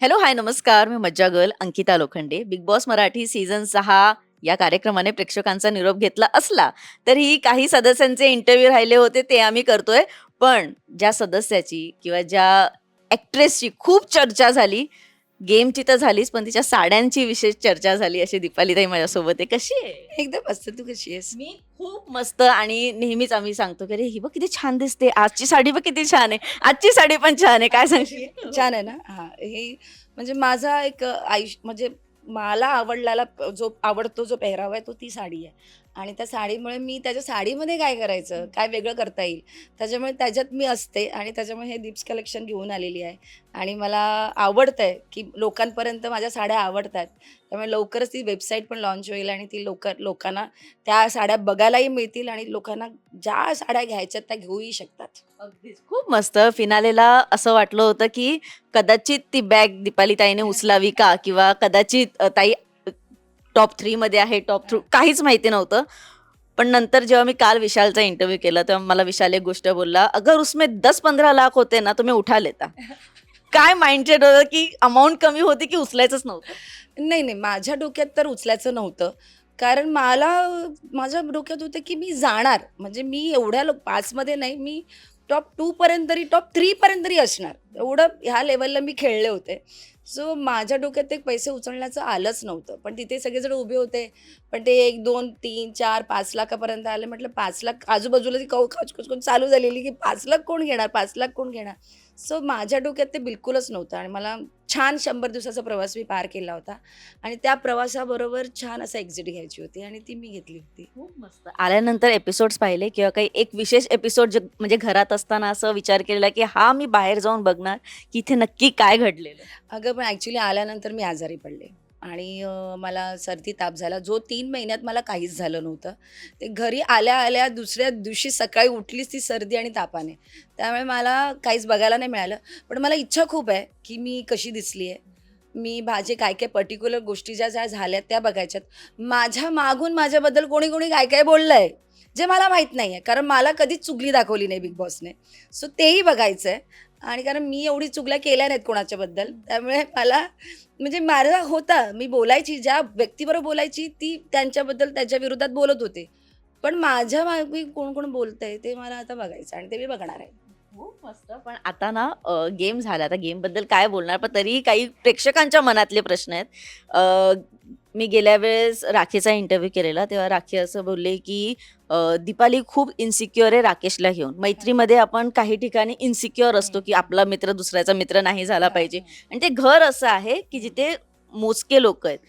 Hello, हाय, नमस्कार. मी मज्जा girl Ankita Lokhande. Big boss Marathi season 6 या कार्यक्रमाने प्रेक्षकांचा निरोप घेतला असला, तरीही काही सदस्यांचे इंटरव्ह्यू राहिले होते ते आम्ही करतोय. पण ज्या सदस्याची किंवा ज्या एक्ट्रेसची खूप चर्चा झाली, गेमची तर झालीच, पण तिच्या साड्यांची विशेष चर्चा झाली, अशी दीपालीताई माझ्यासोबत आहे. कशी आहे? एकदम मस्त. तू कशी आहेस? मी खूप मस्त आणि नेहमीच आम्ही सांगतो, की "अरे, ही बघ किती छान दिसते. आजची साडी बघ किती छान आहे. आजची साडी पण छान आहे." काय सांगशील? छान आहे ना? हां, हे म्हणजे माझा एक म्हणजे मला आवडलेला जो आवडतो जो पेहराव आहे तो ती साडी आहे. आणि त्या साडीमुळे मी त्याच्या साडीमध्ये काय करायचं? काय वेगळं करता येईल? त्याच्यामुळे त्याच्यात मी असते आणि त्याच्यामुळे हे दीप्स कलेक्शन घेऊन आलेली आहे. आणि मला आवडतंय, की लोकांपर्यंत माझ्या साड्या आवडतात. त्यामुळे लवकरच ती वेबसाईट पण लॉन्च होईल आणि ती लोकांना त्या साड्या बघायलाही मिळतील आणि लोकांना ज्या साड्या घ्यायच्यात त्या घेऊही शकतात. अगदीच. खूप मस्त. फिनालेला असं वाटलं होतं, की कदाचित ती बॅग दीपाली ताईने उचलावी का? किंवा कदाचित ताई टॉप 3 मध्ये आहे, टॉप 3 काहीच माहिती नव्हतं. पण नंतर जेव्हा मी काल विशालचा इंटरव्ह्यू केला, तेव्हा मला विशाल एक गोष्ट बोलला, "अगर उसमें 10-15 लाख होते ना, तो मैं उठा लेता." काय माइंडसेट होतं, की अमाउंट कमी होती, की उचलायचंच नव्हतं? नाही, नाही. माझ्या डोक्यात तर उचलायचं नव्हतं. कारण माझ्या डोक्यात होतं, की मी जाणार. म्हणजे मी एवढ्या 5 मध्ये नाही, मी टॉप 2 पर्यंत तरी, टॉप 3 पर्यंत तरी असणार. एवढं ह्या लेव्हलला मी खेळले होते. सो माझ्या डोक्यात ते पैसे उचलण्याचं आलंच नव्हतं. पण तिथे सगळेजण उभे होते. पण ते 1, 2, 3, 4, 5 लाखापर्यंत आले. म्हटलं 5 लाख आजूबाजूला ती कौच चालू झालेली, की 5 लाख कोण घेणार? 5 लाख कोण घेणार? सो माझ्या डोक्यात ते बिलकुलच नव्हतं आणि मला छान 100 दिवसाचा प्रवास मी पार केला होता आणि त्या प्रवासाबरोबर छान असं एक्झिट घ्यायची होती आणि ती मी घेतली होती. खूप मस्त. आल्यानंतर एपिसोड्स पाहिले किंवा काही एक विशेष एपिसोड जे म्हणजे घरात असताना असं विचार केलेला, की हा मी बाहेर जाऊन बघणार, की इथे नक्की काय घडलेलं? अगं, पण ॲक्चुअली आल्यानंतर मी आजारी पडले आणि मला सर्दी ताप झाला, जो 3 महिन्यात मला काहीच झालं नव्हतं. ते घरी आल्या-आल्या दुसऱ्या दिवशी सकाळी उठलीच ती सर्दी आणि तापाने. त्यामुळे मला काहीच बघायला नाही मिळालं. पण मला इच्छा खूप आहे, की मी कशी दिसली आहे. मी माझे काय-काय पर्टिक्युलर गोष्टी ज्या झाल्यात त्या बघायच्यात. माझ्या मागून माझ्याबद्दल कोणी-कोणी काय-काय बोललंय, जे मला माहीत नाहीये. कारण मला कधीच चुगली दाखवली नाही बिग बॉसने. सो तेही बघायचंय. आणि कारण मी एवढी चुगल्या केल्या नाहीत कोणाच्याबद्दल. त्यामुळे मला म्हणजे माझा होता, मी बोलायची, ज्या व्यक्तीबरोबर बोलायची ती त्यांच्याबद्दल त्याच्या विरोधात बोलत होते. पण माझ्या मागे कोण-कोण बोलतंय ते मला आता बघायचं आणि ते मी बघणार आहे. खूप मस्त. पण आता ना गेम झाला. आता गेमबद्दल काय बोलणार? पण तरीही काही प्रेक्षकांच्या मनातले प्रश्न आहेत. मी गेल्या वेळेस राखीचा इंटरव्ह्यू केलेला, तेव्हा राखी असं बोलले, की दीपाली खूप इन्सिक्युअर आहे राकेशला घेऊन. मैत्रीमध्ये आपण काही ठिकाणी इन्सिक्युअर हं, असतो, की हं. आपला मित्र दुसऱ्याचा मित्र नाही झाला हां, पाहिजे. हां. आणि ते घर असं आहे, की हं, जिथे मोजके लोकं आहेत.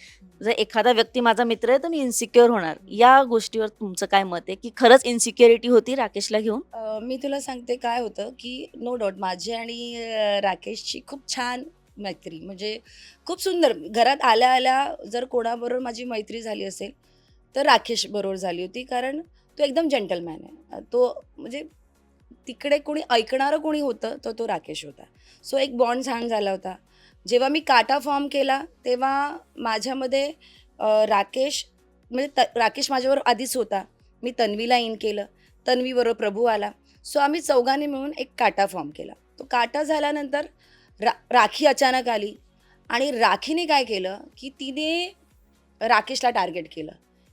जर एखादा व्यक्ती माझा मित्र आहे, तर मी इन्सिक्युअर होणार. या गोष्टीवर तुमचं काय मत आहे, की खरंच इन्सिक्युरिटी होती राकेशला घेऊन? मी तुला सांगते काय होतं, की नो डाउट माझी आणि राकेशची खूप छान मैत्री म्हणजे खूप सुंदर. घरात आल्या-आल्या जर कोणाबरोबर माझी मैत्री झाली असेल, तर राकेश बरोबर झाली होती. कारण तो एकदम जेंटलमॅन आहे. तो म्हणजे तिकडे कोणी ऐकणारं कोणी होतं, तर तो राकेश होता. सो एक बॉन्ड छान झाला होता. जेव्हा मी काटा फॉर्म केला, तेव्हा माझ्यामध्ये राकेश म्हणजे राकेश माझ्याबरोबर आधीच होता. मी तन्वीला इन केलं. तन्वीबरोबर प्रभू आला. सो आम्ही चौघांनी मिळून एक काटा फॉर्म केला. तो काटा झाल्यानंतर राखी अचानक आली आणि राखीने काय केलं, की तिने राकेशला टार्गेट केलं,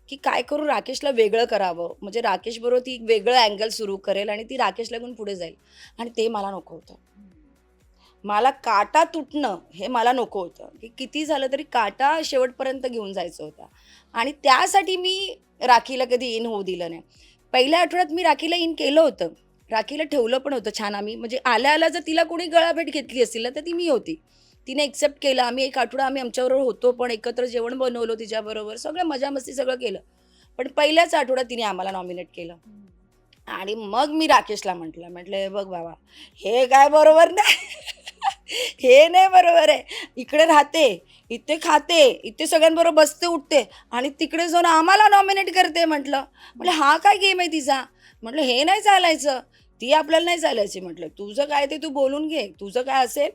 की काय करू राकेशला वेगळं करावं. म्हणजे राकेशबरोबर ती एक वेगळं अँगल सुरू करेल आणि ती राकेशला घेऊन पुढे जाईल आणि ते मला नको होतं. मला काटा तुटणं हे मला नको होतं, की किती झालं तरी काटा शेवटपर्यंत घेऊन जायचं होता आणि त्यासाठी मी राखीला कधी इन होऊ दिलं नाही. पहिल्या आठवड्यात मी राखीला इन केलं होतं. राखीला ठेवलं पण होतं छान आम्ही. म्हणजे आल्या-आल्या जर तिला कोणी गळाभेट घेतली असेल ना, तर ती मी होती. तिने एक्सेप्ट केलं. आम्ही एक आठवडा आमच्याबरोबर होतो, पण एकत्र जेवण बनवलं तिच्याबरोबर. सगळं मजा-मस्ती सगळं केलं. पण पहिल्याच आठवड्यात तिने आम्हाला नॉमिनेट केलं आणि मग मी राकेशला म्हटलं, "हे बघ बाबा, हे काय बरोबर नाही." हे नाही बरोबर आहे. इकडे राहते, इथे खाते, इथे सगळ्यांबरोबर बसते, उठते आणि तिकडे जाऊन आम्हाला नॉमिनेट करते म्हटलं. म्हटलं हा काय गेम आहे तिचा? म्हटलं हे नाही चालायचं. ती आपल्याला नाही चालायची म्हटलं. तुझं काय ते तू बोलून घे. तुझं काय असेल,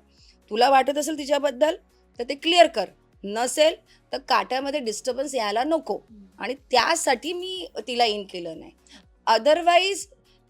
तुला वाटत असेल तिच्याबद्दल तर ते क्लिअर कर. नसेल तर काट्यामध्ये डिस्टर्बन्स यायला नको आणि त्यासाठी मी तिला इन केलं नाही. अदरवाईज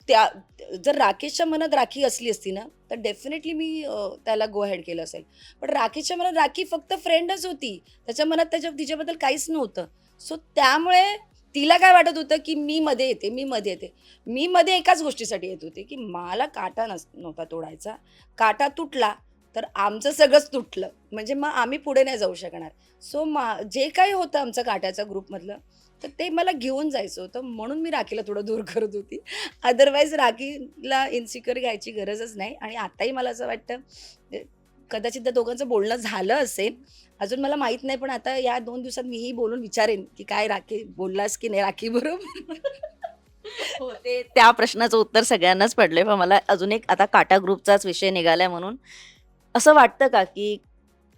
त्या जर राकेशच्या मनात राखी असली असती ना तर डेफिनेटली मी त्याला गो हेड केलं असेल. पण राकेशच्या मनात राखी फक्त फ्रेंडच होती. त्याच्या मनात तिच्याबद्दल काहीच नव्हतं. सो त्यामुळे तिला काय वाटत होतं की मी मध्ये येते, मी मध्ये येते. मी मध्ये एकाच गोष्टीसाठी येत होते की मला काटा नव्हता तोडायचा. काटा तुटला तर आमचं सगळंच तुटलं. म्हणजे मग आम्ही पुढे नाही जाऊ शकणार. सो जे काही होतं आमचं काट्याच्या ग्रुपमधलं तर ते मला घेऊन जायचं होतं. म्हणून मी राखीला थोडं दूर करत होती. अदरवाईज राखीला इन्सिक्युअर घ्यायची गरजच नाही. आणि आताही मला असं वाटतं कदाचित त्या दोघांचं बोलणं झालं असेल. अजून मला माहीत नाही, पण आता या 2 दिवसात मीही बोलून विचारेन, की काय राखी बोललास की नाही राखीबरोबर? हो, ते त्या प्रश्नाचं उत्तर सगळ्यांनाच पडलंय. पण मला अजून एक आता काटा ग्रुपचाच विषय निघालाय म्हणून असं वाटतं का, की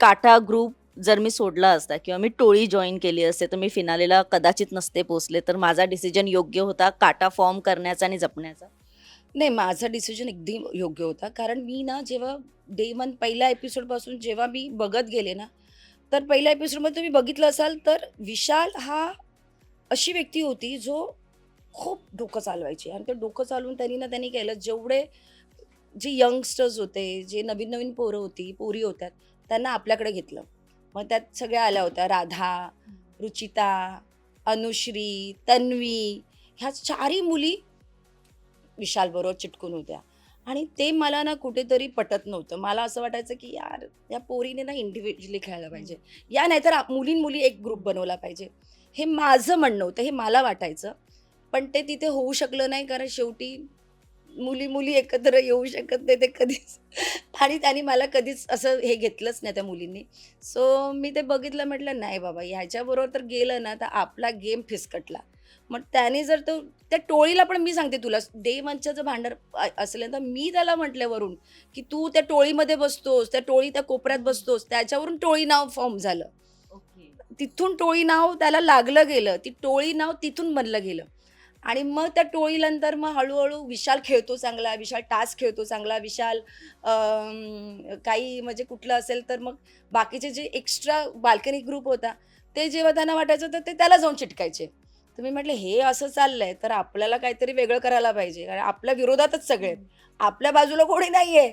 काटा ग्रुप जर मी सोडला असता किंवा मी टोळी जॉइन केली असते, तर मी फिनालेला कदाचित नसते पोहोचले. तर माझा डिसिजन योग्य होता काटा फॉर्म करण्याचा आणि जपण्याचा? नाही, माझा डिसिजन अगदी योग्य होता. कारण मी ना जेव्हा डे 1 पहिल्या एपिसोडपासून जेव्हा मी बघत गेले ना, तर पहिल्या एपिसोडमध्ये तुम्ही बघितलं असाल तर विशाल हा अशी व्यक्ती होती जो खूप डोकं चालवायची आणि ते डोकं चालवून त्यांनी केलं. जेवढे जे यंगस्टर्स होते, जे नवीन-नवीन पोरं होती, पोरी होत्या, त्यांना आपल्याकडे घेतलं. मग त्यात सगळ्या आल्या होत्या. राधा, रुचिता, अनुश्री, तन्वी ह्या 4ही मुली विशालबरोबर चिटकून होत्या. आणि ते मला ना कुठेतरी पटत नव्हतं. मला असं वाटायचं की यार या पोरीने ना इंडिव्हिज्युअली खेळायला पाहिजे. या नाहीतर मुली-मुली एक ग्रुप बनवला पाहिजे. हे माझं म्हणणं होतं, हे मला वाटायचं. पण ते तिथे होऊ शकलं नाही कारण शेवटी मुली-मुली एकत्र येऊ शकत नाही ते कधीच. आणि त्यांनी मला कधीच असं हे घेतलंच नाही त्या मुलींनी. सो मी ते बघितलं, म्हटलं नाही बाबा ह्याच्याबरोबर तर गेलं ना तर आपला गेम फिसकटला. मग त्याने जर तो त्या टोळीला पण मी सांगते तुला डे 1चं जर भांडण असलं तर मी त्याला म्हटलं वरून, की "तू त्या टोळीमध्ये बसतोस, त्या टोळी त्या कोपऱ्यात बसतोस." त्याच्यावरून टोळी नाव फॉर्म झालं. ओके. तिथून टोळी नाव त्याला लागलं गेलं. ती टोळी नाव तिथून बनलं गेलं. आणि मग त्या टोळीनंतर मग हळू-हळू विशाल खेळतो चांगला, विशाल टास्क खेळतो चांगला, विशाल काही म्हणजे कुठलं असेल तर मग बाकीचे जे एक्स्ट्रा बाल्कनी ग्रुप होता, ते जेव्हा त्यांना वाटायचं तर ते त्याला जाऊन चिटकायचे. तर मी म्हटलं हे असं चाललंय तर आपल्याला काहीतरी वेगळं करायला पाहिजे. कारण आपल्या विरोधातच सगळे आहेत. आपल्या बाजूला कोणी नाहीये.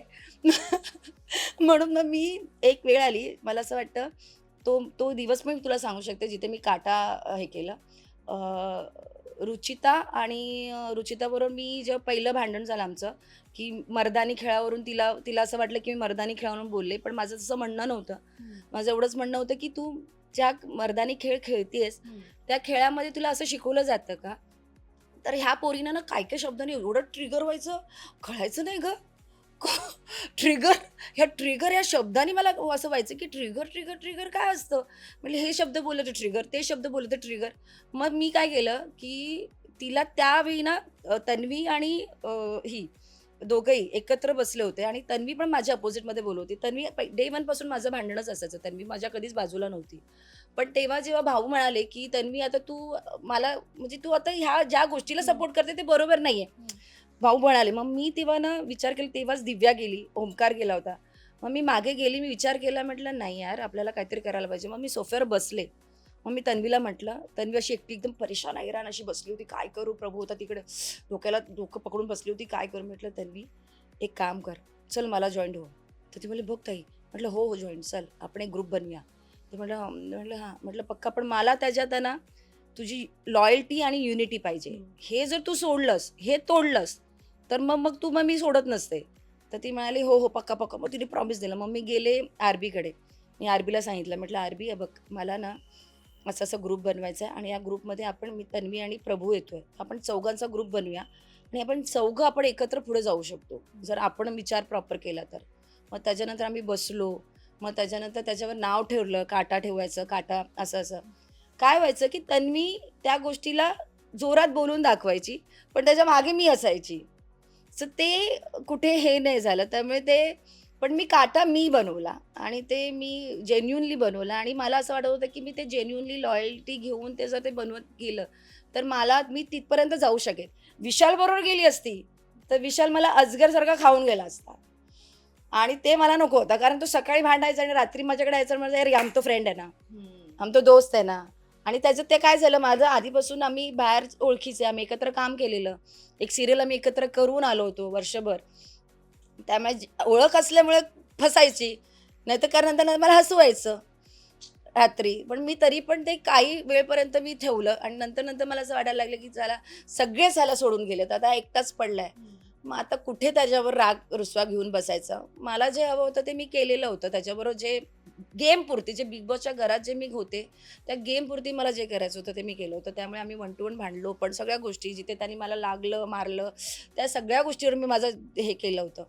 म्हणून मग मी एक वेळ आली, मला असं वाटतं तो तो दिवस पण मी तुला सांगू शकते जिथे मी काटा हे केलं. रुचिता आणि रुचिताबरोबर मी जेव्हा पहिलं भांडण झालं आमचं, की मर्दानी खेळावरून तिला तिला असं वाटलं की मी मर्दानी खेळावरून बोलले. पण माझं तसं म्हणणं नव्हतं. माझं एवढंच म्हणणं होतं की तू ज्या मर्दानी खेळ खेळतीयेस, त्या खेळामध्ये तुला असं शिकवलं जातं का? तर ह्या पोरीनं ना काय-काय शब्दांनी एवढं ट्रिगर व्हायचं, कळायचं नाही गं. ट्रिगर ट्रिगर या शब्दाने मला असं व्हायचं की ट्रिगर, ट्रिगर, ट्रिगर काय असतं? म्हणजे हे शब्द बोलले तर ट्रिगर, ते शब्द बोलले तर ट्रिगर. मग मी काय केलं, की तिला त्यावेळी ना तन्वी आणि ही दोघंही एकत्र बसले होते आणि तन्वी पण माझ्या अपोझिटमध्ये बोलत होती. तन्वी डे 1 पासून माझं भांडणच असायचं. तन्वी माझ्या कधीच बाजूला नव्हती. पण तेव्हा जेव्हा भाऊ म्हणाले, की "तन्वी आता तू मला म्हणजे तू आता ह्या ज्या गोष्टीला सपोर्ट करते ते बरोबर नाहीये." भाऊ म्हणाले. मग मी तेव्हा ना विचार केला, तेव्हाच दिव्या गेली, ओमकार गेला होता. मग मी मागे गेली, मी विचार केला, म्हटलं नाही यार आपल्याला काहीतरी करायला पाहिजे. मग मी सोफ्यावर बसले. मग मी तन्वीला म्हटलं, तन्वी अशी एकटी एकदम परेशान हैराण अशी बसली होती. काय करू प्रभू होता तिकडे. डोक्याला डोकं पकडून बसली होती. काय करू? म्हटलं तन्वी एक काम कर, चल मला जॉईन हो. तर ती म्हणली बघ ताई. म्हटलं हो, हो जॉईन चल आपण एक ग्रुप बनवूया. ते म्हटलं म्हटलं हां. म्हटलं पक्का पण मला त्याच्यात आहे ना तुझी लॉयल्टी आणि युनिटी पाहिजे. हे जर तू सोडलंस, हे तोडलंस, तर मग मी सोडत नसते. तर ती म्हणाली, "हो, हो, पक्का, पक्का." मग तिने प्रॉमिस दिलं. मग मी गेले आरबीकडे. मी आरबीला सांगितलं, म्हटलं, "आरबी हे बघ, मला ना असं-असं ग्रुप बनवायचा आहे आणि या ग्रुपमध्ये मी, तन्वी आणि प्रभू येतोय. आपण चौघांचा ग्रुप बनवूया आणि आपण चौघं आपण एकत्र पुढे जाऊ शकतो, जर आपण विचार प्रॉपर केला तर." मग त्याच्यानंतर आम्ही बसलो. मग त्याच्यानंतर त्याच्यावर नाव ठेवलं, काटा ठेवायचं, काटा असं-असं. काय व्हायचं, की तन्वी त्या गोष्टीला जोरात बोलून दाखवायची, पण त्याच्या मागे मी असायची. सो ते कुठे हे नाही झालं. त्यामुळे ते पण मी काटा मी बनवला आणि ते मी जेन्युइनली बनवला आणि मला असं वाटत होतं, की मी ते जेन्युइनली लॉयल्टी घेऊन ते जर ते बनवत गेलं, तर मी तिथपर्यंत जाऊ शकेन. विशालबरोबर गेली असती, तर विशाल मला अजगरसारखा खाऊन गेला असता आणि ते मला नको होतं. कारण तो सकाळी भांडायचा आणि रात्री माझ्याकडे यायचा आणि म्हणायचा, "यार हम तो फ्रेंड है ना, हम तो दोस्त है ना." आणि त्याचं ते काय झालं, माझं आधीपासून आम्ही बाहेर ओळखीचे, आम्ही एकत्र काम केलेलं. एक सीरियल आम्ही एकत्र करून आलो होतो वर्षभर. त्यामुळे ओळख असल्यामुळे फसायची. नाहीतर कारण नंतर मला हसू व्हायचं रात्री. पण मी तरी पण ते काही वेळपर्यंत मी ठेवलं आणि नंतर मला असं वाटायला लागलं, की चला सगळेच ह्याला सोडून गेलेत. आता हा एकटाच पडलाय. मग आता कुठे त्याच्यावर राग रुसवा घेऊन बसायचा. मला जे हवं होतं ते मी केलेलं होतं. त्याच्याबरोबर जे गेमपुरती, जे बिग बॉसच्या घरात जे मी होते, त्या गेमपुरती मला जे करायचं होतं ते मी केलं होतं. त्यामुळे आम्ही वन टू वन भांडलो. पण सगळ्या गोष्टी जिथे त्यांनी मला लागलं, मारलं, त्या सगळ्या गोष्टीवर मी माझं हे केलं होतं.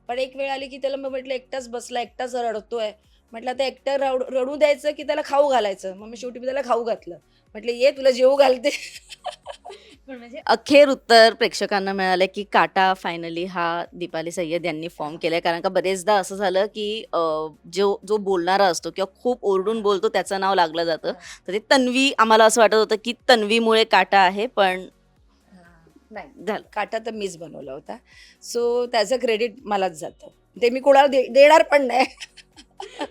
पण एक वेळ आली, की त्याला मी म्हटलं, एकटाच बसला, एकटाच रडतोय. म्हटलं आता एकटं रडू द्यायचं, की त्याला खाऊ घालायचं? मग मी शेवटी त्याला खाऊ घातलं. म्हटलं, "ये तुला जेवू घालते." पण म्हणजे अखेर उत्तर प्रेक्षकांना मिळालं, की काटा फायनली हा दीपाली सय्यद यांनी फॉर्म केलाय. कारण का बरेचदा असं झालं, की जो जो बोलणारा असतो किंवा खूप ओरडून बोलतो त्याचं नाव लागलं जातं. तर ते तन्वी आम्हाला असं वाटत होतं, की तन्वीमुळे काटा आहे, पण नाही, झालं. काटा तर मीच बनवला होता. सो त्याचं क्रेडिट मलाच जातं. ते मी कोणाला देणार पण नाही.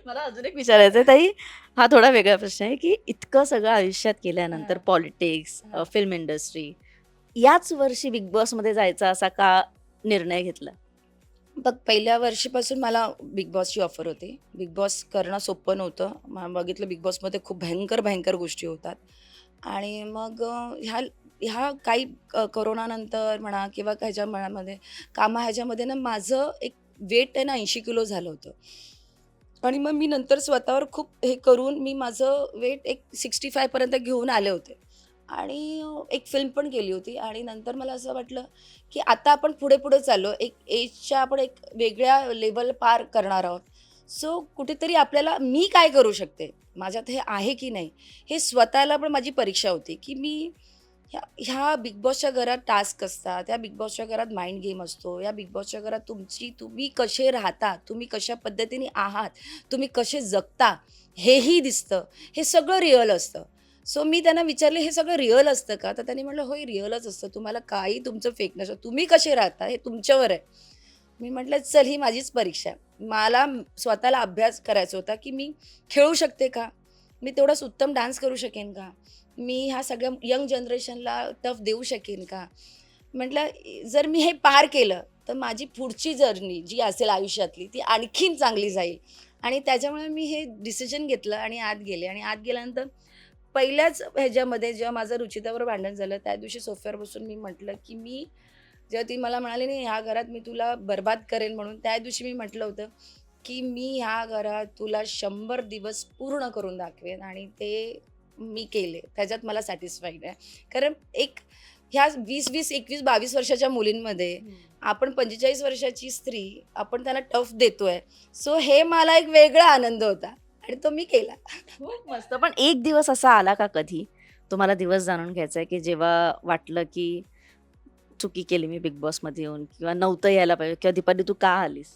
मला अजून एक विचारायचं आहे ताई, हा थोडा वेगळा प्रश्न आहे, की इतकं सगळं आयुष्यात केल्यानंतर हां, पॉलिटिक्स, हां. फिल्म इंडस्ट्री याच वर्षी बिग बॉसमध्ये जायचा असा का निर्णय घेतला? बघ, पहिल्या वर्षीपासून मला बिग बॉसची ऑफर होती. बिग बॉस करणं सोपं नव्हतं. बघितलं बिग बॉसमध्ये खूप भयंकर भयंकर गोष्टी होतात. आणि मग ह्या ह्या काही कोरोनानंतर म्हणा किंवा ह्याच्यामध्ये ह्याच्यामध्ये ना माझं एक वेट आहे ना 80 किलो झालं होतं. आणि मग मी नंतर स्वतःवर खूप हे करून मी माझं वेट एक 65 पर्यंत घेऊन आले होते. आणि एक फिल्म पण केली होती आणि नंतर मला असं वाटलं, की आता आपण पुढे-पुढे चाललो. एक एजच्या आपण एक वेगळ्या लेव्हल पार करणार आहोत. सो कुठेतरी आपल्याला मी काय करू शकते? माझ्यात हे आहे की नाही? हे स्वतःला पण माझी परीक्षा होती, की मी ह्या ह्या बिग बॉसच्या घरात टास्क असतात. त्या बिग बॉसच्या घरात माइंड गेम असतो. या बिग बॉसच्या घरात तुम्ही कसे राहता, तुम्ही कशा पद्धतीने आहात, तुम्ही कसे जगता हेही दिसतं. हे सगळं रिअल असतं. सो मी त्यांना विचारले, "हे सगळं रिअल असतं का?" तर त्यांनी म्हटलं, "होय, रिअलच असतं. तुम्हाला काही तुमचं फेक नसतं. तुम्ही कसे राहता हे तुमच्यावर आहे." मी म्हटलं, "चल, ही माझीच परीक्षा आहे. मला स्वतःला अभ्यास करायचा होता, की मी खेळू शकते का? मी तेवढाच उत्तम डान्स करू शकेन का? मी ह्या सगळ्या यंग जनरेशनला टफ देऊ शकेन का?" म्हटलं, जर मी हे पार केलं, तर माझी पुढची जर्नी जी असेल आयुष्यातली, ती आणखीन चांगली जाईल. आणि त्याच्यामुळे मी हे डिसिजन घेतलं आणि आत गेले आणि आत गेल्यानंतर पहिल्याच ह्याच्यामध्ये जेव्हा माझं रुचिताबरोबर भांडण झालं, त्या दिवशी सोफ्यावर बसून मी म्हटलं, की जेव्हा ती मला म्हणाली, "नाही, ह्या घरात मी तुला बरबाद करेन," म्हणून त्या दिवशी मी म्हटलं होतं, की "मी ह्या घरात तुला 100 दिवस पूर्ण करून दाखवेन." आणि ते मी केले. त्याच्यात मला सॅटिस्फाईड आहे. कारण एक ह्या 20-20, 21-22 वर्षाच्या मुलींमध्ये आपण 45 वर्षाची स्त्री, आपण त्यांना टफ देतोय. सो हे मला एक वेगळा आनंद होता आणि तो मी केला. खूप मस्त. पण एक दिवस असा आला का कधी? तुम्हाला दिवस जाणून घ्यायचा आहे, की जेव्हा वाटलं, की चुकी केली मी बिग बॉसमध्ये येऊन किंवा नव्हतं यायला पाहिजे किंवा दीपाली तू का आलीस?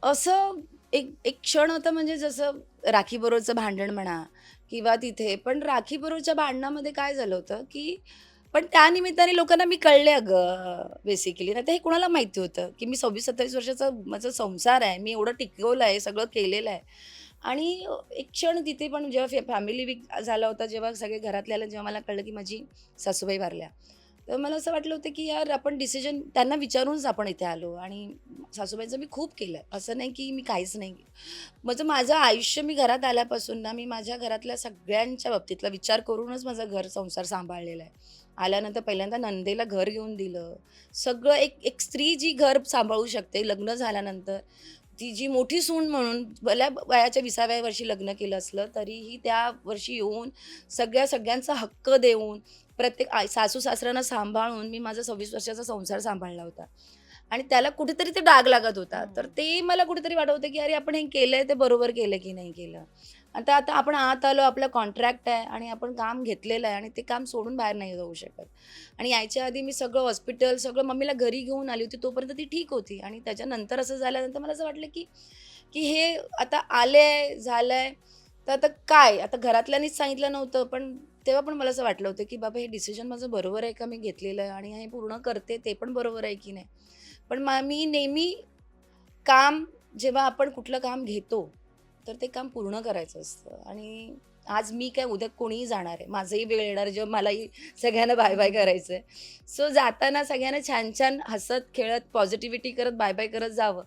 असं एक एक क्षण होता, म्हणजे जसं राखीबरोबरचं भांडण म्हणा किंवा तिथे. पण राखीबरोबरच्या भांडणामध्ये काय झालं होतं, की पण त्या निमित्ताने लोकांना मी कळले अगं बेसिकली. नाहीतर हे कुणाला माहिती होतं, की मी 26-27 वर्षाचा माझा संसार आहे. मी एवढं टिकवलं आहे, सगळं केलेलं आहे. आणि एक क्षण तिथे पण जेव्हा फॅमिली वीक झाला होता, जेव्हा सगळे घरातल्याला जेव्हा मला कळलं, की माझी सासूबाई वारल्या. तर मला असं वाटलं होतं, की यार आपण डिसिजन त्यांना विचारूनच आपण इथे आलो आणि सासूबाईंचं मी खूप केलं आहे. असं नाही की मी काहीच नाही केलं. म्हणजे माझं आयुष्य मी घरात आल्यापासून ना, मी माझ्या घरातल्या सगळ्यांच्या बाबतीतला विचार करूनच माझं घर संसार सांभाळलेला आहे. आल्यानंतर पहिल्यांदा नणंदेला घर घेऊन दिलं. सगळं एक एक स्त्री जी घर सांभाळू शकते लग्न झाल्यानंतर, ती जी मोठी सून म्हणून भल्या वयाच्या 20व्या वर्षी लग्न केलं असलं, तरीही त्या वर्षी येऊन सगळ्यांचा हक्क देऊन प्रत्येक सासू-सासऱ्यांना सांभाळून मी माझा 26 वर्षाचा संसार सांभाळला होता. आणि त्याला कुठेतरी ते डाग लागत होता. तर ते मला कुठेतरी वाटत होतं, की अरे आपण हे केलंय ते बरोबर केलं की नाही केलं. आता आता आपण आत आलो, आपला कॉन्ट्रॅक्ट आहे आणि आपण काम घेतलेलं आहे आणि ते काम सोडून बाहेर नाही जाऊ शकत. आणि यायच्या आधी मी सगळं हॉस्पिटल, सगळं मम्मीला घरी घेऊन आली होती. तोपर्यंत ती ठीक होती आणि त्याच्यानंतर असं झाल्यानंतर मला असं वाटलं, की की हे आता आलंय, झालंय, तर आता काय? आता घरातल्यांनीच सांगितलं नव्हतं, पण तेव्हा पण मला असं वाटलं होतं, की बाबा हे डिसिजन माझं बरोबर आहे का मी घेतलेलं आहे आणि हे पूर्ण करते ते पण बरोबर आहे की नाही. पण मी नेहमी काम, जेव्हा आपण कुठलं काम घेतो, तर ते काम पूर्ण करायचं असतं. आणि आज मी काय, उद्या कोणीही जाणार आहे, माझंही वेळ येणार जेव्हा मलाही सगळ्यांना बाय बाय करायचं आहे. सो जाताना सगळ्यांना छान छान हसत खेळत पॉझिटिव्हिटी करत बाय बाय करत जावं,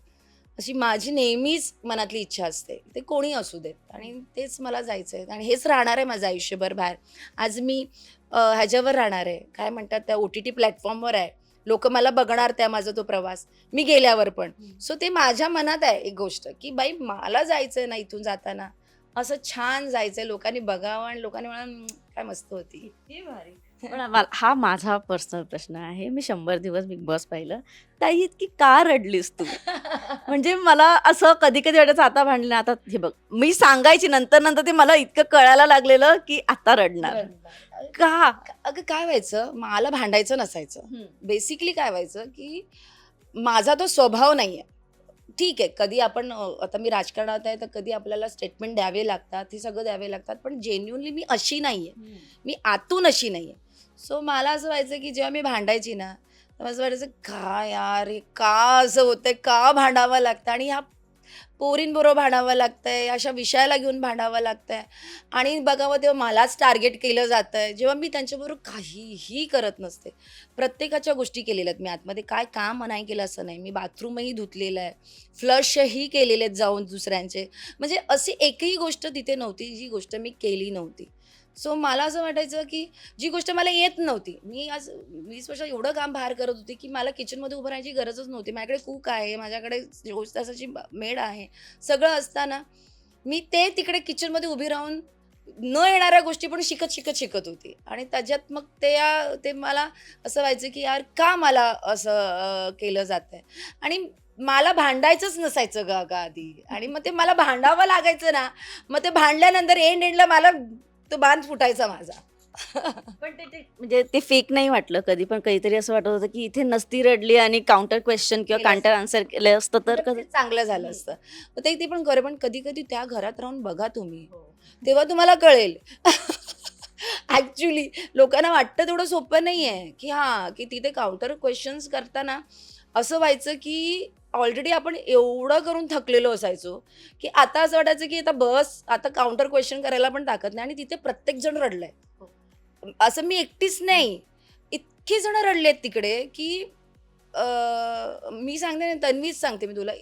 अशी माझी नेहमीच मनातली इच्छा असते. ते कोणी असू देत, आणि तेच मला जायचं आहे आणि हेच राहणार आहे माझं आयुष्यभर बाहेर. आज मी ह्याच्यावर राहणार आहे, काय म्हणतात, त्या OTT प्लॅटफॉर्मवर आहे. लोकं मला बघणार त्या माझा तो प्रवास, मी गेल्यावर पण. सो ते माझ्या मनात आहे एक गोष्ट, की बाई मला जायचंय ना इथून जाताना, असं छान जायचंय, लोकांनी बघावं आणि लोकांनी म्हणावं, काय मस्त होती." किती भारी. पण हा माझा पर्सनल प्रश्न आहे. मी 100 दिवस बिग बॉस पाहिलं. ताई इतकी का रडलीस तू? म्हणजे मला असं कधी-कधी वाटायचं आता भांडले आता हे बघ, मी सांगायची नंतर ते मला इतकं कळायला लागलेलं, की आता रडणार. का? अगं काय व्हायचं, मला भांडायचं नसायचं. हं. बेसिकली काय व्हायचं, की माझा तो स्वभाव नाहीये. ठीक आहे, कधी आपण आता मी राजकारणात आहे, तर कधी आपल्याला स्टेटमेंट द्यावे लागतात, हे सगळं द्यावे लागतात. पण जेन्युइनली मी अशी नाहीये. मी आतून अशी नाहीये. सो मला असं व्हायचं, की जेव्हा मी भांडायची ना, तर असं वाटायचं, "का यार, हे का असं होतंय? का भांडावं लागतं? आणि ह्या पोरींबरोबर भांडावं लागतंय, अशा विषयाला घेऊन भांडावं लागतंय." आणि बघावं तेव्हा मलाच टार्गेट केलं जातंय, जेव्हा मी त्यांच्याबरोबर काहीही करत नसते. प्रत्येकाच्या गोष्टी केलेल्या आहेत मी आतमध्ये. काय काम नाही केलं असं नाही. मी बाथरूमही धुतलेलं आहे, फ्लशही केलेले आहेत जाऊन दुसऱ्यांचे. म्हणजे अशी एकही गोष्ट तिथे नव्हती, जी गोष्ट मी केली नव्हती. सो मला असं वाटायचं, की जी गोष्ट मला येत नव्हती. मी आज 20 वर्ष एवढं काम बाहेर करत होते, की मला किचनमध्ये उभं राहायची गरजच नव्हती. माझ्याकडे कुक आहे, माझ्याकडे 24 तासाची मेड आहे. सगळं असताना मी ते तिकडे किचनमध्ये उभी राहून न येणाऱ्या गोष्टी पण शिकत होती. आणि त्याच्यात मग ते मला असं व्हायचं, की यार का मला असं केलं जातंय? आणि मला भांडायचंच नसायचं गं अगं आधी, आणि मग ते मला भांडावं लागायचं ना, मग ते भांडल्यानंतर एंडला मला तो बांध फुटायचा माझा. पण म्हणजे ते फेक नाही वाटलं कधी पण कधीतरी असं वाटत होतं, की इथे नसती रडली आणि काउंटर क्वेश्चन किंवा केलं काउंटर आन्सर केलं असतं तर तर कसं ते चांगलं झालं असतं. मग ते पण खरं, पण कधी-कधी त्या घरात राहून बघा तुम्ही. हो. तेव्हा तुम्हाला कळेल. ॲक्चुअली लोकांना वाटतं तेवढं सोपं नाहीये, की हां, की तिथे काउंटर क्वेशन्स करताना असं व्हायचं, की ऑलरेडी आपण एवढं करून थकलेलो असायचो, की आता असं वाटायचं, की आता बस, आता काउंटर क्वेशन करायला पण ताकद नाही, आणि तिथे प्रत्येक जण रडलाय. हो. असं मी एकटीच नाही. इतकी जण रडलेत तिकडे, की मी सांगते ना, तन्वीच सांगते मी तुला,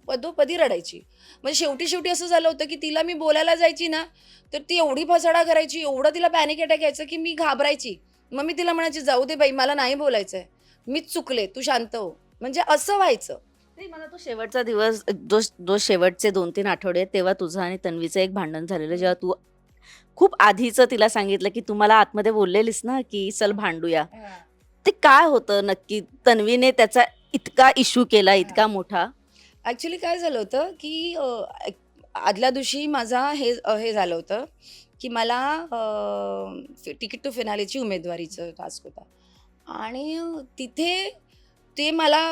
पदोपदी रडायची. म्हणजे शेवटी असं झालं होतं, की तिला मी बोलायला जायची ना, तर ती एवढी फसाडा करायची, एवढं तिला पॅनिक अटॅक यायचं, की मी घाबरायची. मग मी तिला म्हणायची, "जाऊ दे बाई, मला नाही बोलायचंय. मीच चुकले, तू शांत हो." म्हणजे असं व्हायचं. नाही मला तो शेवटचा दिवस जो जो शेवटचे 2-3 आठवडे तेव्हा तुझं आणि तन्वीचं एक भांडण झालेलं जेव्हा तू खूप आधीचं तिला सांगितलं, की तू मला आतमध्ये बोललेलीस ना, की चल भांडूया. ते काय होतं नक्की? तन्वीने त्याचा इतका इश्यू केला, इतका मोठा? ॲक्चुअली काय झालं होतं, की आदल्या दिवशी माझा हे झालं होतं, की मला तिकीट टू फिनालेची उमेदवारीचा टास्क होता. आणि तिथे ते मला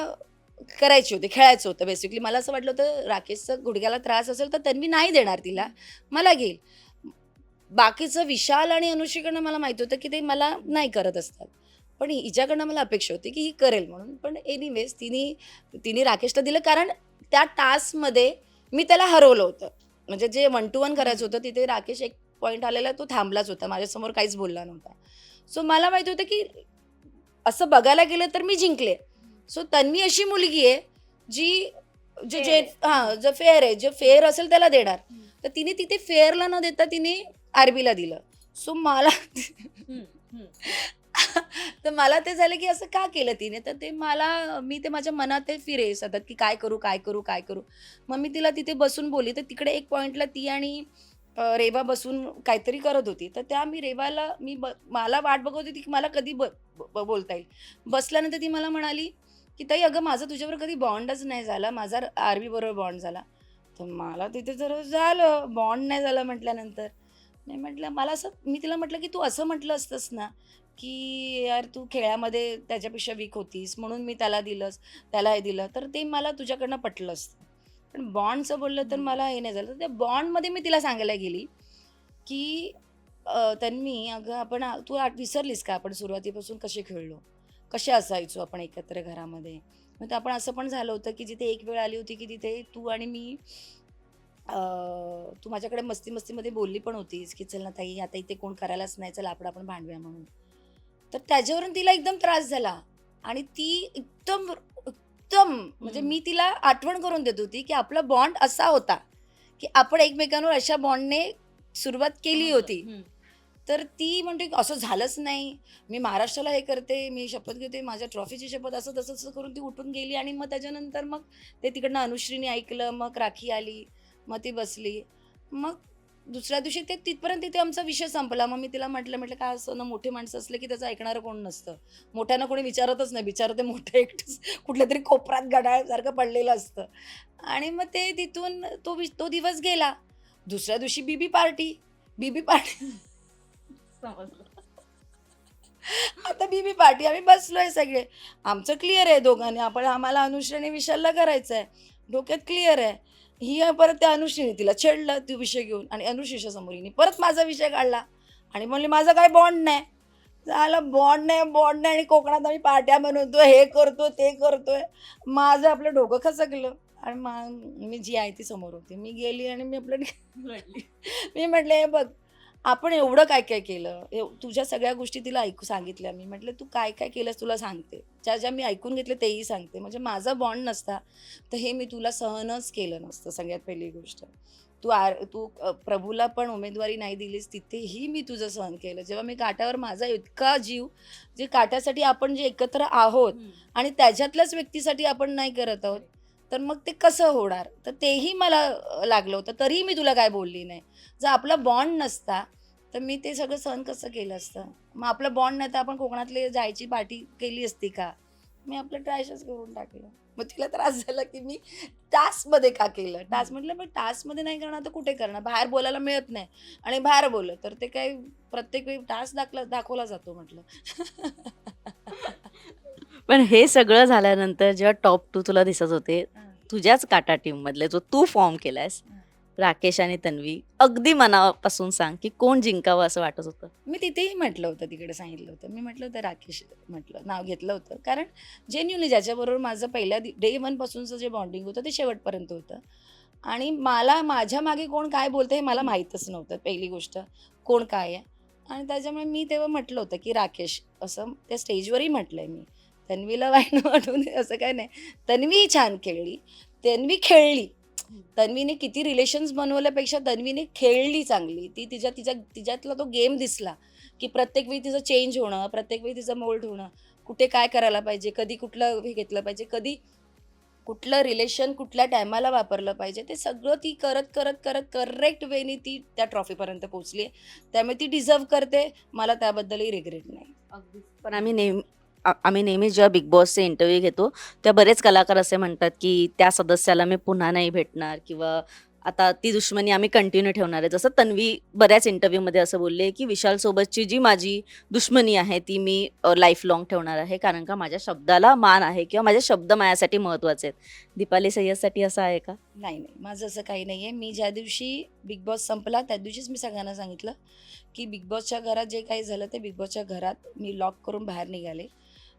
करायचे होते, खेळायचं होतं बेसिकली. मला असं वाटलं होतं, राकेशचा गुडघ्याला त्रास असेल तर तन्वी नाही देणार तिला, मला घेईल. बाकीचं विशाल आणि अनुष्काकडनं मला माहिती होतं, की ते मला नाही करत असतात. पण हिच्याकडनं मला अपेक्षा होती, की ही करेल म्हणून. पण एनिवेज तिने राकेशला दिलं, कारण त्या टास्कमध्ये मी त्याला हरवलं होतं. म्हणजे जे 1 to 1 करायचं होतं, तिथे राकेश एक पॉइंट आलेला, तो थांबलाच होता. माझ्यासमोर काहीच बोलला नव्हता. सो मला माहिती होतं, की असं बघायला गेलं तर मी जिंकले. सो तन्वी अशी मुलगी आहे, जी जे जे हां, जो फेअर आहे. जे फेअर असेल त्याला देणार. तर तिने तिथे फेअरला न देता तिने आरबीला दिलं. सो मला तर मला ते झालं, की असं का केलं तिने? तर मी ते माझ्या मनात ते फिरे सतत, की काय करू, काय करू, काय करू? मग मी तिला तिथे बसून बोलली. तर तिकडे एक पॉइंटला ती आणि रेवा बसून काहीतरी करत होती. तर त्या मी रेवाला मला वाट बघत होती, की मला कधी बोलता येईल. बसल्यानंतर ती मला म्हणाली, की "ताई, अगं माझा तुझ्याबरोबर कधी बॉन्डच नाही झाला. माझा आरबी बरोबर बॉन्ड झाला." तर मला तिथे जरा झालं, बॉन्ड नाही झाला म्हटल्यानंतर. नाही म्हटलं, मला असं, मी तिला म्हटलं, की "तू असं म्हटलं असतंस ना, की यार तू खेळामध्ये त्याच्यापेक्षा वीक होतीस, म्हणून मी त्याला दिलंस, त्याला हे दिलं, तर ते मला तुझ्याकडनं पटलं असतं. पण बॉन्डचं बोललं तर मला हे नाही झालं." तर त्या बॉन्डमध्ये मी तिला सांगायला गेली, की "तन्वी, अगं तू विसरलीस का आपण सुरुवातीपासून कसे खेळलो? कसे असायचो आपण एकत्र घरामध्ये? मग ते आपण असं पण झालं होतं, की जिथे एक वेळ आली होती, की तिथे तू आणि मी तू माझ्याकडे मस्ती मस्तीमध्ये बोलली पण होतीस की चल ना ताई आता इथे कोण करायलाच नाही, चल आपण भांडूया म्हणून. तर त्याच्यावरून तिला एकदम त्रास झाला आणि ती एकदम एकदम म्हणजे मी तिला आठवण करून देत होती की आपला बॉन्ड असा होता की आपण एकमेकांवर अशा बॉन्डने सुरुवात केली होती. तर ती म्हणते असं झालंच नाही, मी महाराष्ट्राला हे करते, मी शपथ घेते, माझ्या ट्रॉफीची शपथ, असं तसं तसं करून ती उठून गेली. आणि मग त्याच्यानंतर मग ते तिकडनं अनुश्रीने ऐकलं, मग राखी आली, मग ती बसली. मग दुसऱ्या दिवशी ते तिथपर्यंत तिथे आमचा विषय संपला. मग मी तिला म्हटलं काय असं ना, मोठे माणसं असले की त्याचं ऐकणारं कोण नसतं. मोठ्यांना कोणी विचारतच नाही, बिचारं ते मोठं एकटंच कुठल्या तरी कोपऱ्यात गडाळसारखं पडलेलं असतं. आणि मग ते तिथून तो दिवस गेला. दुसऱ्या दिवशी बीबी पार्टी. बीबी पार्टी आता बीबी पार्टी आम्ही बसलोय सगळे. आमचं क्लिअर आहे दोघांनी, आम्हाला अनुश्रीने विशालला करायचं आहे. डोक्यात क्लिअर आहे. ही परत त्या अनुश्रीने तिला छेडलं तो विषय घेऊन आणि अनुश्रीच्या समोर हिने परत माझा विषय काढला आणि म्हणले माझा काय बॉन्ड नाही. झालं बॉन्ड नाही, बॉन्ड नाही, आणि कोकणात आम्ही पार्ट्या बनवतोय, हे करतोय, ते करतोय. माझं आपलं डोकं खचकलं आणि मी जी आहे ती समोर होती. मी गेली आणि मी आपलं मी म्हटले हे बघ, आपण एवढं काय काय केलं, तुझ्या सगळ्या गोष्टी तिला ऐकू सांगितल्या. मी म्हटलं तू काय काय केलंस तुला सांगते, ज्या ज्या मी ऐकून घेतलं तेही सांगते. म्हणजे माझा बॉन्ड नसता तर हे मी तुला सहनच केलं नसतं. सगळ्यात पहिली गोष्ट, तू प्रभूला पण उमेदवारी नाही दिलीस, तिथेही मी तुझं सहन केलं. जेव्हा मी काट्यावर माझा इतका जीव, जे काट्यासाठी आपण जे एकत्र आहोत आणि त्याच्यातल्याच व्यक्तीसाठी आपण नाही करत आहोत, तर मग ते कसं होणार. तर तेही मला लागलं होतं, तरीही मी तुला काय बोलली नाही. जर आपला बॉन्ड नसता तर मी ते सगळं सहन कसं केलं असतं. मग आपला बॉन्ड नाही तर आपण कोकणातले जायची पार्टी केली असती का. मी आपलं ट्रॅशच करून टाकलं. मग तिला त्रास झाला की मी टास्कमध्ये का केलं. टास्क म्हटलं मग टास्कमध्ये नाही करणार तर कुठे करणार, बाहेर बोलायला मिळत नाही आणि बाहेर बोललं तर ते काही प्रत्येक वेळी टास्क दाखवला जातो म्हटलं. पण हे सगळं झाल्यानंतर जेव्हा टॉप 2 तुला दिसत होते, तुझ्याच काटा टीम मधले जो तू फॉर्म केलायस, राकेश आणि तन्वी, अगदी मनापासून सांग की कोण जिंकावं असं वाटत होतं? मी तिथेही म्हटलं होतं, तिकडे सांगितलं होतं. मी म्हटलं होतं राकेश, म्हटलं नाव घेतलं होतं. कारण जेन्युइनली ज्याच्याबरोबर माझं पहिल्या डे 1 पासूनचं जे बॉन्डिंग होतं ते शेवटपर्यंत होतं. आणि मला माझ्या मागे कोण काय बोलतं हे मला माहीतच नव्हतं पहिली गोष्ट, कोण काय आहे. आणि त्याच्यामुळे मी तेव्हा म्हटलं होतं की राकेश, असं त्या स्टेजवरही म्हटलंय मी. तन्वीला वाईट वाटू नये असं काय नाही. तन्वी छान खेळली, तन्वी खेळली. तन्वीने किती रिलेशन्स बनवल्यापेक्षा तन्वीने खेळली चांगली. ती तिच्यातला तो गेम दिसला की प्रत्येक वेळी तिचं चेंज होणं, प्रत्येक वेळी तिचं मोल्ड होणं, कुठे काय करायला पाहिजे, कधी कुठलं हे घेतलं पाहिजे, कधी कुठलं रिलेशन कुठल्या टायमाला वापरलं पाहिजे, ते सगळं ती करत करत करत करेक्ट वेनी ती त्या ट्रॉफीपर्यंत पोहोचली आहे. त्यामुळे ती डिझर्व करते. मला त्याबद्दलही रिग्रेट नाही. पण आम्ही नेहमीच जेव्हा बिग बॉसचे इंटरव्ह्यू घेतो, तेव्हा बरेच कलाकार असे म्हणतात की त्या सदस्याला मी पुन्हा नाही भेटणार किंवा आता ती दुश्मनी आम्ही कंटिन्यू ठेवणार आहे. जसं तन्वी बऱ्याच इंटरव्ह्यूमध्ये असं बोलली आहे की विशाल सोबतची जी माझी दुश्मनी आहे ती मी लाईफ लाँग ठेवणार आहे, कारण का माझ्या शब्दाला मान आहे किंवा माझे शब्द माझ्यासाठी महत्त्वाचे आहेत. दीपाली सय्यदसाठी असं आहे का? नाही, नाही. माझं असं काही नाही आहे. मी ज्या दिवशी बिग बॉस संपला त्या दिवशीच मी सगळ्यांना सांगितलं, की बिग बॉसच्या घरात जे काही झालं ते बिग बॉसच्या घरात मी लॉक करून बाहेर निघाले.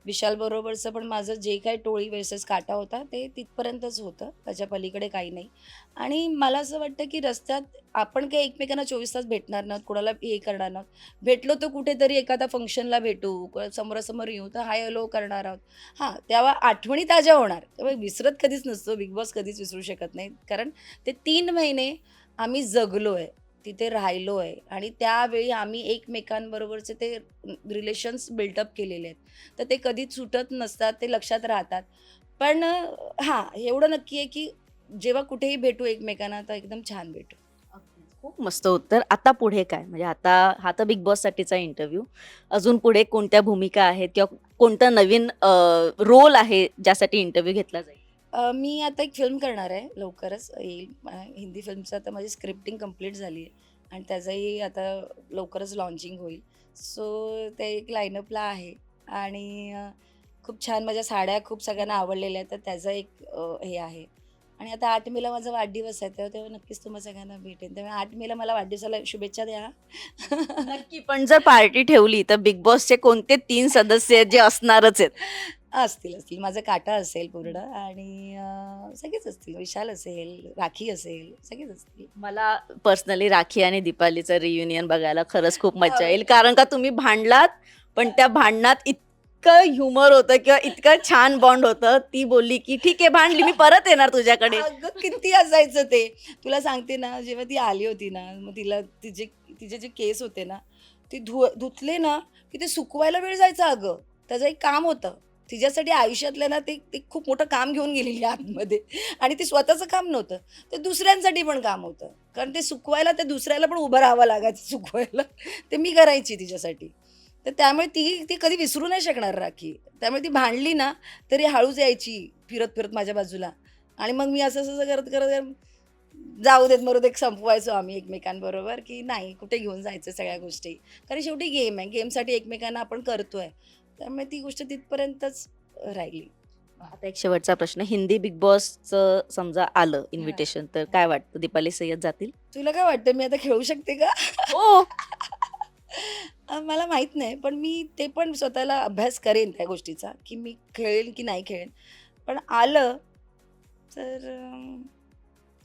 विशालबरोबरचं पण माझं जे काही टोळी वर्सेस काटा होता ते तिथपर्यंतच होतं. त्याच्या पलीकडे काही नाही. आणि मला असं वाटतं, की रस्त्यात आपण काही एकमेकांना 24 तास भेटणार नाहोत, कोणाला हे करणार नाहोत. भेटलो तर कुठेतरी एखाद्या फंक्शनला भेटू, समोरासमोर येऊ तर हाय हॅलो करणार आहोत. हां, तेव्हा आठवणी ताज्या होणार. तेव्हा विसरत कधीच नसतो. बिग बॉस कधीच विसरू शकत नाही. कारण ते 3 महिने आम्ही जगलोय, तिथे राहिलोय आणि त्यावेळी आम्ही एकमेकांबरोबरचे ते रिलेशन्स बिल्डअप केलेले आहेत. तर ते कधीच सुटत नसतात, ते लक्षात राहतात. पण हां, एवढं नक्की आहे की जेव्हा कुठेही भेटू एकमेकांना तर एकदम छान भेटू. खूप मस्त उत्तर. आता पुढे काय? म्हणजे आता हा तर बिग बॉससाठीचा इंटरव्ह्यू. अजून पुढे कोणत्या भूमिका आहेत किंवा कोणतं नवीन रोल आहे ज्यासाठी इंटरव्ह्यू घेतला जाईल? मी आता एक फिल्म करणार आहे, लवकरच येईल. हिंदी फिल्मचं आता माझी स्क्रिप्टिंग कंप्लीट झाली आहे आणि त्याचंही आता लवकरच लॉन्चिंग होईल. सो ते एक लाईनअपला आहे आणि खूप छान माझ्या साड्या खूप सगळ्यांना आवडलेल्या आहेत, तर त्याचं एक हे आहे. आणि आता 8 मेला माझा वाढदिवस आहे, तेव्हा तेव्हा नक्कीच तुम्हा सगळ्यांना भेटेन. त्यामुळे 8 मेला मला वाढदिवसाला शुभेच्छा द्या. नक्की. पण जर पार्टी ठेवली तर बिग बॉसचे कोणते 3 सदस्य आहेत जे असणारच आहेत? असतील. माझा काटा असेल पूर्ण आणि सगळेच असतील. विशाल असेल, राखी असेल, सगळेच असतील. मला पर्सनली राखी आणि दीपालीचं रियुनियन बघायला खरंच खूप मज्जा येईल. कारण का तुम्ही भांडलात, पण त्या भांडणात इतकं ह्युमर होतं किंवा इतकं छान बॉन्ड होतं. ती बोलली की ठीक आहे भांडली, मी परत येणार तुझ्याकडे. अगं किती असायचं ते. तुला सांगते ना, जेव्हा ती आली होती ना, मग तिला तिचे जे केस होते ना, ते धुतले ना, की ते सुकवायला वेळ जायचा अगं. त्याचं एक काम होतं. तिच्यासाठी आयुष्यातलं ना ते ते खूप मोठं काम घेऊन गेलेली आतमध्ये आणि ते स्वतःचं काम नव्हतं. ते दुसऱ्यांसाठी पण काम होतं. कारण ते सुकवायला ते दुसऱ्याला पण उभं राहावं लागायचं सुकवायला. ते मी करायची तिच्यासाठी. तर त्यामुळे ती ती कधी विसरू नाही शकणार राखी. त्यामुळे ती भांडली ना, तरी हळूच यायची फिरत माझ्या बाजूला आणि मग मी असं करत जाऊ देत मरू देत संपवायचो आम्ही एकमेकांबरोबर, की नाही कुठे घेऊन जायचं सगळ्या गोष्टी. कारण शेवटी गेम आहे. गेमसाठी एकमेकांना आपण करतोय. त्यामुळे ती गोष्ट तिथपर्यंतच राहिली. आता एक शेवटचा प्रश्न. हिंदी बिग बॉसचं समजा आलं इन्व्हिटेशन, तर काय वाटतं दीपाली सय्यद जातील? तुला काय वाटतं मी आता खेळू शकते का? हो. मला माहीत नाही. पण मी ते पण स्वतःला अभ्यास करेन त्या गोष्टीचा, की मी खेळेन की नाही खेळेन. पण आलं तर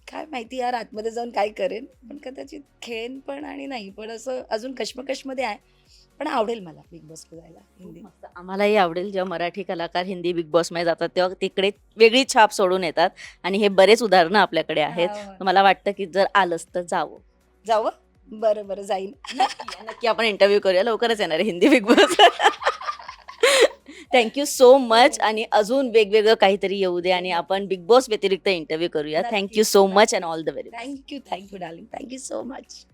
काय माहिती यार आतमध्ये जाऊन काय करेन. पण कदाचित खेळेन पण आणि नाही पण असं अजून कश्मकशमध्ये आहे. पण आवडेल मला बिग बॉसला जायला हिंदी. मस्त. आम्हालाही आवडेल जेव्हा मराठी कलाकार हिंदी बिग बॉसमध्ये जातात तेव्हा तिकडे वेगळी छाप सोडून येतात आणि हे बरेच उदाहरणं आपल्याकडे आहेत. हो. तर मला वाटतं की जर आलंच तर जावं. जावं? बरं जाईन. नक्की आपण इंटरव्ह्यू करूया. लवकरच येणार आहे Hindi big boss. Thank you so much. आणि अजून वेगवेगळं काहीतरी येऊ दे आणि आपण बिग बॉस व्यतिरिक्त इंटरव्ह्यू करूया. Thank you so much and all the very best. Thank you darling. Thank you so much.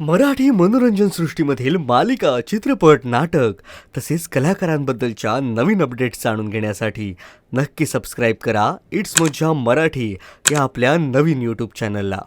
Marathi मनोरंजन सृष्टीमधील मालिका, चित्रपट, नाटक तसेच कलाकारांबद्दलच्या नवीन अपडेट्स जाणून घेण्यासाठी नक्की सबस्क्राईब करा इट्स मज्जा मराठी या आपल्या नवीन यूट्यूब चॅनलला.